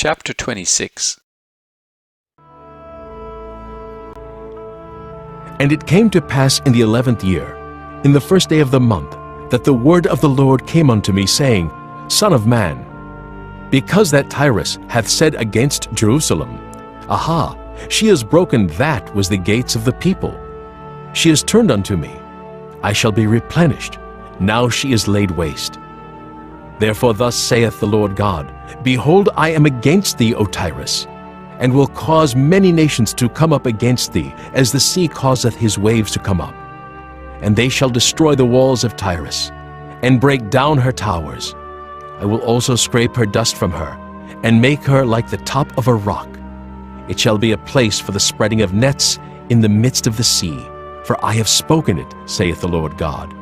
Chapter 26. And it came to pass in the 11th year, in the first day of the month, that the word of the Lord came unto me, saying, Son of man, because that Tyre hath said against Jerusalem, Aha, she has broken that was the gates of the people. She is turned unto me. I shall be replenished. Now she is laid waste. Therefore thus saith the Lord God, Behold, I am against thee, O Tyre, and will cause many nations to come up against thee, as the sea causeth his waves to come up. And they shall destroy the walls of Tyre, and break down her towers. I will also scrape her dust from her, and make her like the top of a rock. It shall be a place for the spreading of nets in the midst of the sea, for I have spoken it, saith the Lord God.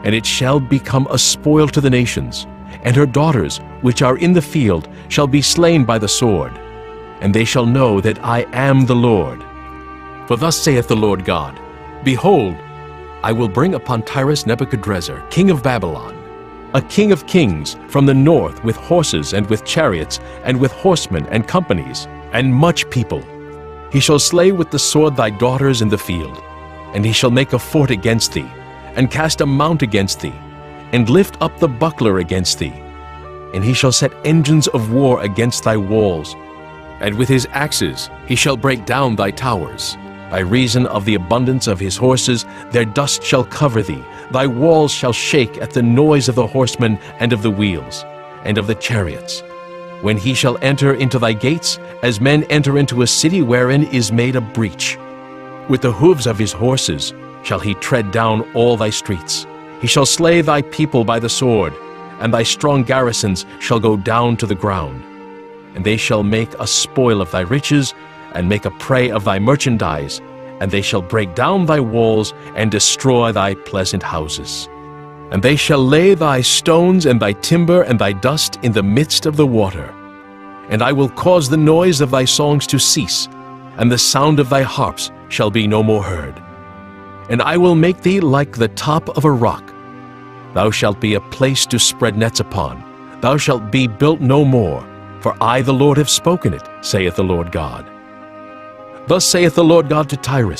And it shall become a spoil to the nations, and her daughters, which are in the field, shall be slain by the sword. And they shall know that I am the Lord. For thus saith the Lord God, Behold, I will bring upon Tyre Nebuchadrezzar, king of Babylon, a king of kings from the north, with horses and with chariots, and with horsemen and companies, and much people. He shall slay with the sword thy daughters in the field, and he shall make a fort against thee, and cast a mount against thee, and lift up the buckler against thee. And he shall set engines of war against thy walls, and with his axes he shall break down thy towers. By reason of the abundance of his horses, their dust shall cover thee. Thy walls shall shake at the noise of the horsemen and of the wheels, and of the chariots. When he shall enter into thy gates, as men enter into a city wherein is made a breach. With the hoofs of his horses shall he tread down all thy streets. He shall slay thy people by the sword, and thy strong garrisons shall go down to the ground. And they shall make a spoil of thy riches, and make a prey of thy merchandise, and they shall break down thy walls, and destroy thy pleasant houses. And they shall lay thy stones and thy timber and thy dust in the midst of the water. And I will cause the noise of thy songs to cease, and the sound of thy harps shall be no more heard. And I will make thee like the top of a rock. Thou shalt be a place to spread nets upon. Thou shalt be built no more, for I the Lord have spoken it, saith the Lord God. Thus saith the Lord God to Tyre,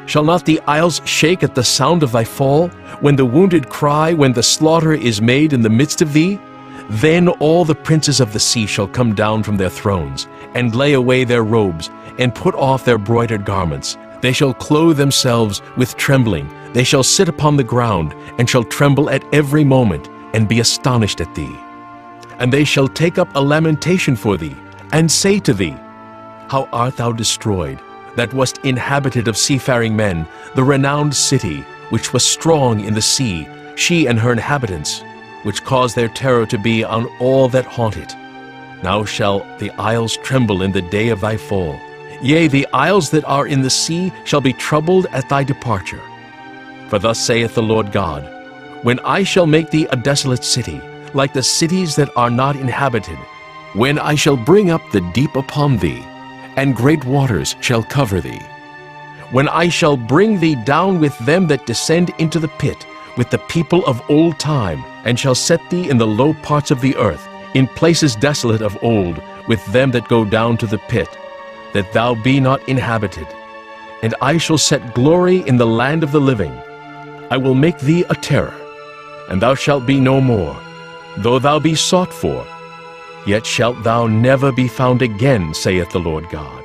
Shall not the isles shake at the sound of thy fall, when the wounded cry, when the slaughter is made in the midst of thee? Then all the princes of the sea shall come down from their thrones, and lay away their robes, and put off their broidered garments. They shall clothe themselves with trembling. They shall sit upon the ground, and shall tremble at every moment, and be astonished at thee. And they shall take up a lamentation for thee, and say to thee, How art thou destroyed, that wast inhabited of seafaring men, the renowned city, which was strong in the sea, she and her inhabitants, which caused their terror to be on all that haunt it. Now shall the isles tremble in the day of thy fall. Yea, the isles that are in the sea shall be troubled at thy departure. For thus saith the Lord God, When I shall make thee a desolate city, like the cities that are not inhabited, when I shall bring up the deep upon thee, and great waters shall cover thee, when I shall bring thee down with them that descend into the pit, with the people of old time, and shall set thee in the low parts of the earth, in places desolate of old, with them that go down to the pit, that thou be not inhabited. And I shall set glory in the land of the living. I will make thee a terror, and thou shalt be no more. Though thou be sought for, yet shalt thou never be found again, saith the Lord God.